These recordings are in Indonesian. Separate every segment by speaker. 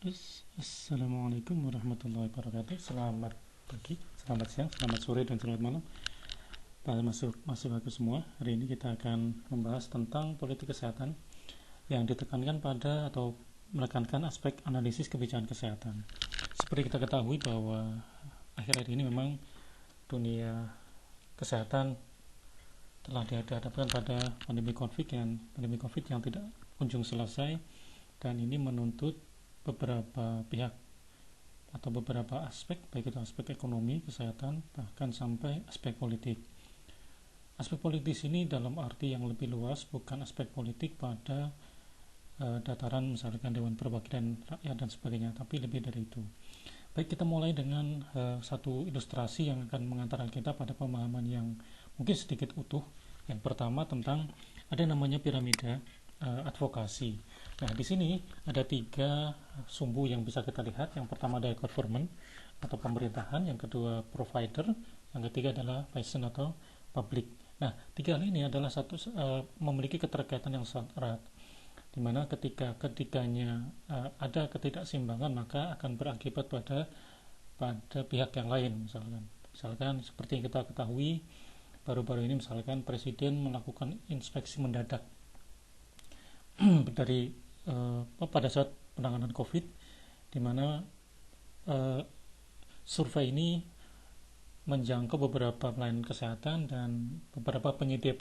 Speaker 1: Assalamualaikum warahmatullahi wabarakatuh. Selamat pagi, selamat siang, selamat sore, dan selamat malam. Masih bagus semua. Hari ini kita akan membahas tentang politik kesehatan yang ditekankan pada atau menekankan aspek analisis kebijakan kesehatan. Seperti kita ketahui bahwa akhir-akhir ini memang dunia kesehatan telah dihadapkan pada pandemi COVID yang tidak kunjung selesai, dan ini menuntut beberapa pihak atau beberapa aspek, baik itu aspek ekonomi, kesehatan, bahkan sampai aspek politik. Aspek politis ini dalam arti yang lebih luas, bukan aspek politik pada dataran misalkan Dewan Perwakilan Rakyat dan sebagainya, tapi lebih dari itu. Baik, kita mulai dengan satu ilustrasi yang akan mengantarkan kita pada pemahaman yang mungkin sedikit utuh. Yang pertama tentang ada yang namanya piramida advokasi. Nah, di sini ada 3 sumbu yang bisa kita lihat. Yang pertama adalah government atau pemerintahan, yang kedua provider, yang ketiga adalah patient atau public. Nah, 3 hal ini adalah memiliki keterkaitan yang sangat erat, di mana ketiganya ada ketidakseimbangan, maka akan berakibat pada pihak yang lain. Misalkan seperti yang kita ketahui baru-baru ini, misalkan presiden melakukan inspeksi mendadak pada saat penanganan COVID, di mana survei ini menjangkau beberapa pelayanan kesehatan dan beberapa penyedia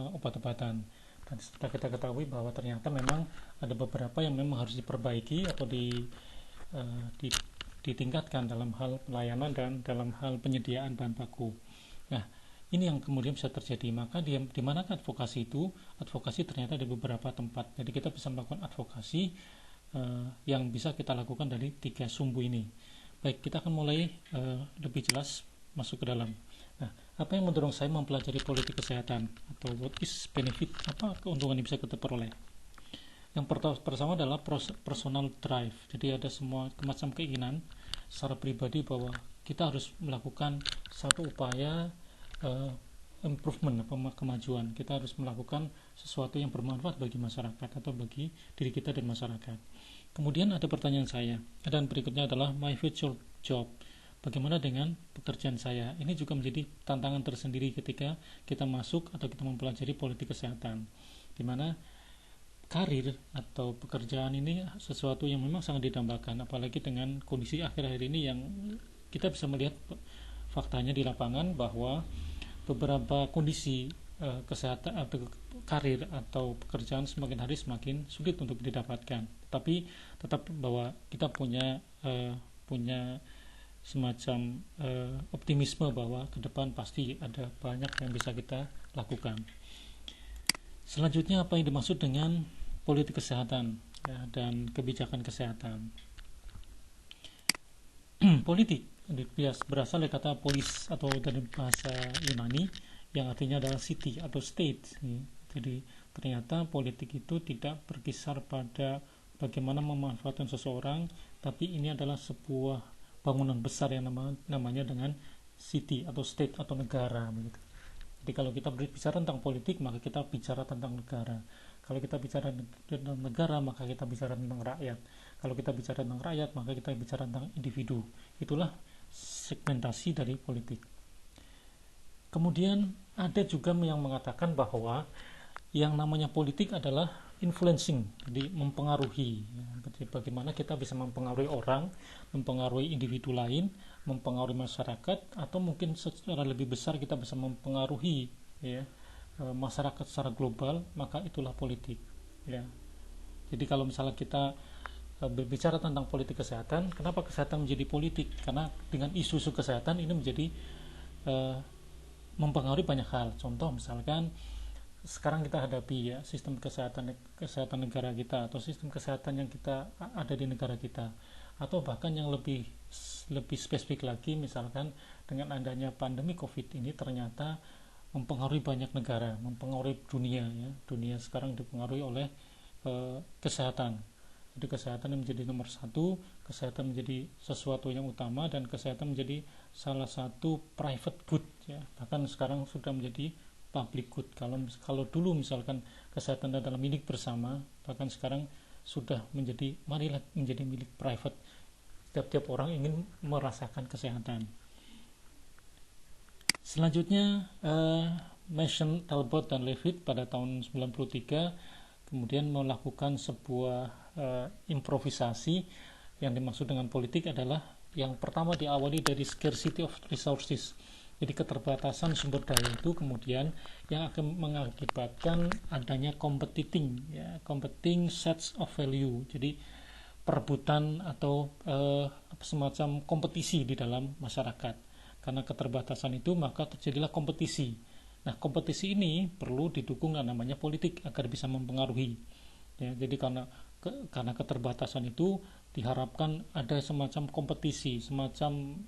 Speaker 1: obat-obatan. Dan setelah kita ketahui bahwa ternyata memang ada beberapa yang memang harus diperbaiki atau ditingkatkan dalam hal pelayanan dan dalam hal penyediaan bahan baku. Nah, ini yang kemudian bisa terjadi. Maka di manakah advokasi itu? Advokasi ternyata di beberapa tempat. Jadi kita bisa melakukan advokasi yang bisa kita lakukan dari 3 sumbu ini. Baik, kita akan mulai lebih jelas masuk ke dalam. Nah, apa yang mendorong saya mempelajari politik kesehatan, atau what is benefit, apa keuntungan yang bisa kita peroleh? Yang pertama adalah personal drive. Jadi ada semua macam keinginan secara pribadi bahwa kita harus melakukan satu upaya improvement, kemajuan. Kita harus melakukan sesuatu yang bermanfaat bagi masyarakat atau bagi diri kita dan masyarakat. Kemudian ada pertanyaan saya, dan berikutnya adalah my future job. Bagaimana dengan pekerjaan saya? Ini juga menjadi tantangan tersendiri ketika kita masuk atau kita mempelajari politik kesehatan, di mana karir atau pekerjaan ini sesuatu yang memang sangat didambakan, apalagi dengan kondisi akhir-akhir ini yang kita bisa melihat faktanya di lapangan bahwa beberapa kondisi kesehatan atau karir atau pekerjaan semakin hari semakin sulit untuk didapatkan. Tapi tetap bahwa kita punya semacam optimisme bahwa ke depan pasti ada banyak yang bisa kita lakukan. Selanjutnya, apa yang dimaksud dengan politik kesehatan dan kebijakan kesehatan? Politik berasal dari kata polis atau dari bahasa Yunani yang artinya adalah city atau state. Jadi ternyata politik itu tidak berkisar pada bagaimana memanfaatkan seseorang, tapi ini adalah sebuah bangunan besar yang namanya dengan city atau state atau negara. Jadi kalau kita berbicara tentang politik, maka kita bicara tentang negara. Kalau kita bicara tentang negara, maka kita bicara tentang rakyat. Kalau kita bicara tentang rakyat, maka kita bicara tentang individu. Itulah segmentasi dari politik. Kemudian ada juga yang mengatakan bahwa yang namanya politik adalah influencing, jadi mempengaruhi. Jadi bagaimana kita bisa mempengaruhi orang, mempengaruhi individu lain, mempengaruhi masyarakat, atau mungkin secara lebih besar kita bisa mempengaruhi masyarakat secara global, maka itulah politik. Jadi kalau misalnya kita berbicara tentang politik kesehatan, kenapa kesehatan menjadi politik? Karena dengan isu-isu kesehatan ini menjadi mempengaruhi banyak hal. Contoh misalkan sekarang kita hadapi sistem kesehatan negara kita, atau sistem kesehatan yang kita ada di negara kita, atau bahkan yang lebih spesifik lagi, misalkan dengan adanya pandemi COVID ini ternyata mempengaruhi banyak negara, mempengaruhi dunia. Dunia sekarang dipengaruhi oleh kesehatan. Jadi kesehatan menjadi nomor 1, kesehatan menjadi sesuatu yang utama, dan kesehatan menjadi salah satu private good. Bahkan sekarang sudah menjadi public good. Kalau dulu misalkan kesehatan adalah milik bersama, bahkan sekarang sudah marilah menjadi milik private. Setiap orang ingin merasakan kesehatan. Selanjutnya Mason, Talbot dan Levitt pada tahun 93 kemudian melakukan sebuah improvisasi. Yang dimaksud dengan politik adalah yang pertama diawali dari scarcity of resources. Jadi keterbatasan sumber daya itu kemudian yang akan mengakibatkan adanya competing sets of value. Jadi perebutan atau semacam kompetisi di dalam masyarakat. Karena keterbatasan itu maka terjadilah kompetisi. Nah, kompetisi ini perlu didukung dengan namanya politik agar bisa mempengaruhi. Ya, jadi karena keterbatasan itu diharapkan ada semacam kompetisi, semacam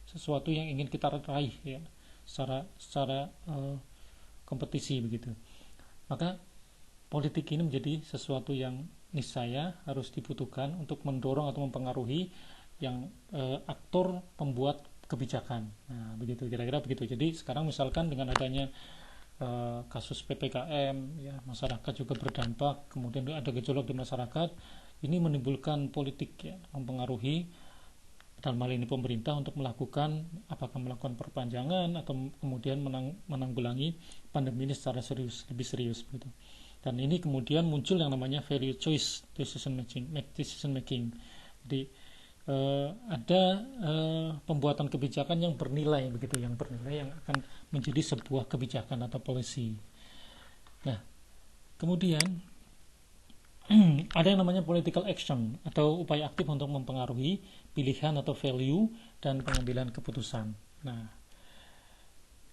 Speaker 1: sesuatu yang ingin kita raih ya, secara kompetisi begitu. Maka politik ini menjadi sesuatu yang niscaya harus dibutuhkan untuk mendorong atau mempengaruhi yang aktor pembuat kebijakan. Nah, begitu kira-kira begitu. Jadi sekarang misalkan dengan adanya kasus PPKM ya, masyarakat juga berdampak, kemudian ada gejolak di masyarakat, ini menimbulkan politik ya, mempengaruhi dalam hal ini pemerintah untuk melakukan perpanjangan atau kemudian menanggulangi pandemi ini secara lebih serius begitu. Dan ini kemudian muncul yang namanya value choice decision making. Jadi ada pembuatan kebijakan yang bernilai begitu, yang akan menjadi sebuah kebijakan atau policy. Nah, kemudian ada yang namanya political action atau upaya aktif untuk mempengaruhi pilihan atau value dan pengambilan keputusan. Nah,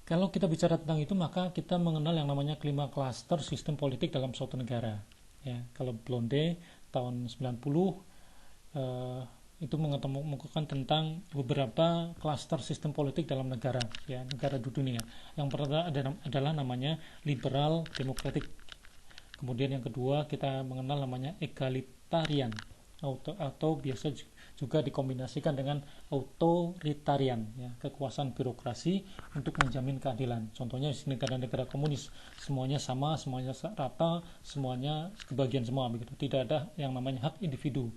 Speaker 1: kalau kita bicara tentang itu maka kita mengenal yang namanya 5 klaster sistem politik dalam suatu negara. Ya, kalau Blonde tahun 90 itu mengemukakan tentang beberapa klaster sistem politik dalam negara di dunia. Yang pertama adalah namanya liberal demokratik. Kemudian yang kedua kita mengenal namanya egalitarian atau biasa juga dikombinasikan dengan authoritarian ya, kekuasaan birokrasi untuk menjamin keadilan. Contohnya di negara-negara komunis semuanya sama, semuanya rata, semuanya kebagian semua begitu. Tidak ada yang namanya hak individu.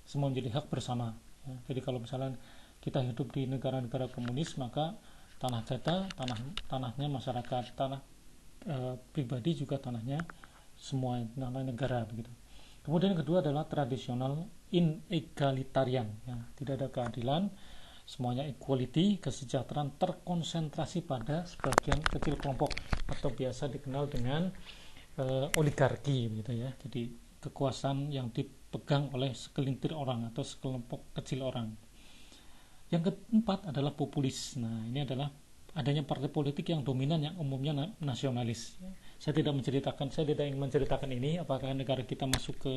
Speaker 1: Semua menjadi hak bersama ya. Jadi kalau misalnya kita hidup di negara-negara komunis maka tanah kita, tanahnya masyarakat, tanah pribadi juga tanahnya semua, tanah negara begitu. Kemudian yang kedua adalah tradisional inegalitarian ya. Tidak ada keadilan, semuanya equality, kesejahteraan terkonsentrasi pada sebagian kecil kelompok atau biasa dikenal dengan oligarki begitu ya. Jadi kekuasaan yang dipegang oleh segelintir orang atau sekelompok kecil orang. Yang keempat adalah populis. Nah, ini adalah adanya partai politik yang dominan yang umumnya nasionalis. Saya tidak ingin menceritakan ini apakah negara kita masuk ke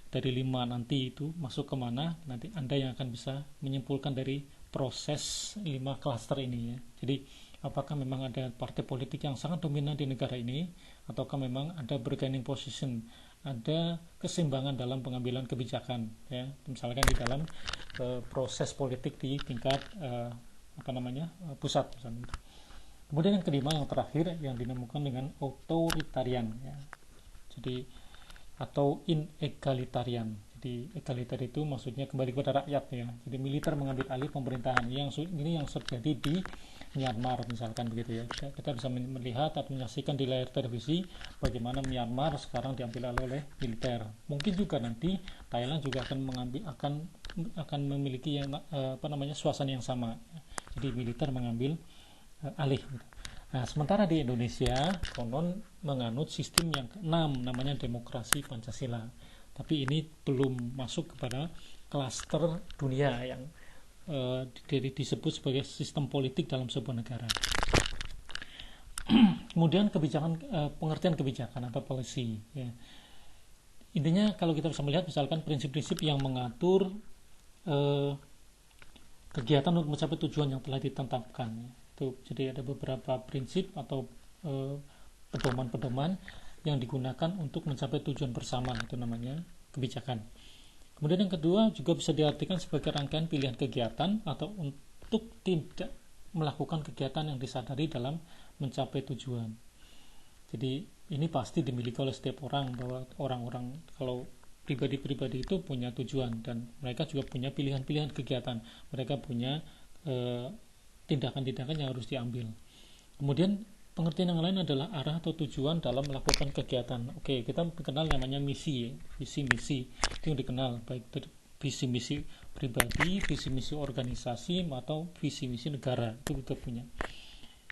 Speaker 1: dari 5 nanti itu masuk ke mana, nanti Anda yang akan bisa menyimpulkan dari proses 5 klaster ini ya. Jadi apakah memang ada partai politik yang sangat dominan di negara ini ataukah memang ada bargaining position, ada keseimbangan dalam pengambilan kebijakan ya, misalkan di dalam proses politik di tingkat pusat misalnya. Kemudian yang kelima, yang terakhir yang dinamakan dengan authoritarian ya. Jadi atau inegalitarian. Jadi egalitarian itu maksudnya kembali kepada rakyat ya. Jadi militer mengambil alih pemerintahan. Ini yang terjadi di Myanmar misalkan begitu ya. Kita bisa melihat atau menyaksikan di layar televisi bagaimana Myanmar sekarang diambil alih oleh militer. Mungkin juga nanti Thailand juga akan memiliki suasana yang sama. Jadi militer mengambil alih gitu. Nah, sementara di Indonesia konon menganut sistem yang keenam namanya demokrasi Pancasila. Tapi ini belum masuk kepada klaster dunia yang disebut sebagai sistem politik dalam sebuah negara. Kemudian pengertian kebijakan atau policy ya. Intinya kalau kita bisa melihat misalkan prinsip-prinsip yang mengatur kegiatan untuk mencapai tujuan yang telah ditetapkan ya. Jadi ada beberapa prinsip atau pedoman-pedoman yang digunakan untuk mencapai tujuan bersama, itu namanya kebijakan. Kemudian yang kedua juga bisa diartikan sebagai rangkaian pilihan kegiatan atau untuk tidak melakukan kegiatan yang disadari dalam mencapai tujuan. Jadi ini pasti dimiliki oleh setiap orang, bahwa orang-orang kalau pribadi-pribadi itu punya tujuan dan mereka juga punya pilihan-pilihan kegiatan, mereka punya tindakan-tindakan yang harus diambil. Kemudian pengertian yang lain adalah arah atau tujuan dalam melakukan kegiatan. Oke, kita kenal namanya misi, visi misi itu yang dikenal, baik visi misi pribadi, visi misi organisasi, atau visi misi negara, itu kita punya.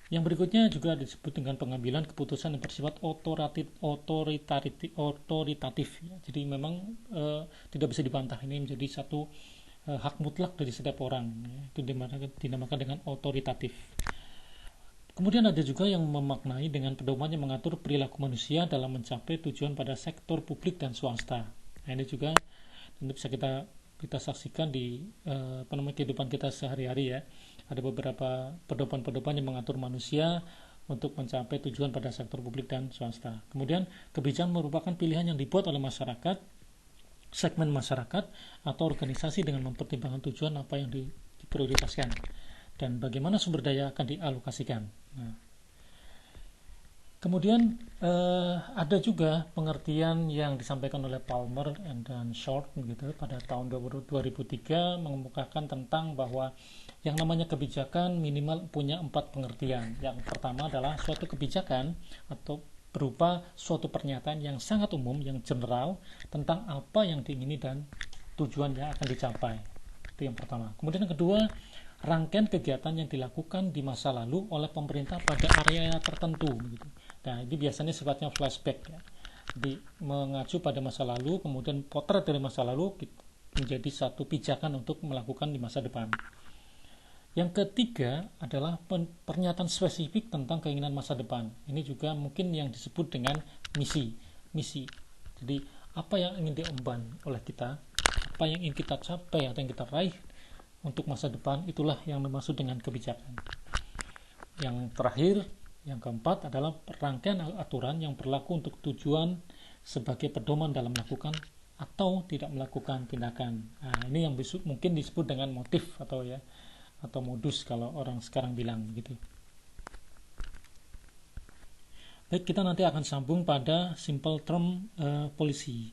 Speaker 1: Yang berikutnya juga disebut dengan pengambilan keputusan yang bersifat otoritatif. Jadi memang tidak bisa dibantah, ini menjadi satu hak mutlak dari setiap orang. Itu dinamakan dengan otoritatif. Kemudian ada juga yang memaknai dengan pedoman yang mengatur perilaku manusia dalam mencapai tujuan pada sektor publik dan swasta. Nah, ini juga tentu bisa kita saksikan di kehidupan kita sehari-hari ya. Ada beberapa pedoman-pedoman yang mengatur manusia untuk mencapai tujuan pada sektor publik dan swasta. Kemudian kebijakan merupakan pilihan yang dibuat oleh masyarakat, segmen masyarakat atau organisasi dengan mempertimbangkan tujuan apa yang diprioritaskan dan bagaimana sumber daya akan dialokasikan. Nah, kemudian ada juga pengertian yang disampaikan oleh Palmer dan Short gitu pada tahun 2003 mengemukakan tentang bahwa yang namanya kebijakan minimal punya 4 pengertian. Yang pertama adalah suatu kebijakan atau berupa suatu pernyataan yang sangat umum, yang general tentang apa yang diingini dan tujuan yang akan dicapai. Itu yang pertama. Kemudian yang kedua, rangkaian kegiatan yang dilakukan di masa lalu oleh pemerintah pada area tertentu gitu. Nah, ini biasanya sifatnya flashback ya. Jadi mengacu pada masa lalu, kemudian potret dari masa lalu menjadi satu pijakan untuk melakukan di masa depan. Yang ketiga adalah pernyataan spesifik tentang keinginan masa depan. Ini juga mungkin yang disebut dengan misi. Jadi apa yang ingin diemban oleh kita, apa yang ingin kita capai atau yang kita raih untuk masa depan, itulah yang dimaksud dengan kebijakan. Yang terakhir, yang keempat adalah rangkaian aturan yang berlaku untuk tujuan sebagai pedoman dalam melakukan atau tidak melakukan tindakan. Nah, ini yang mungkin disebut dengan motif atau modus kalau orang sekarang bilang begitu. Baik, kita nanti akan sambung pada simple term policy.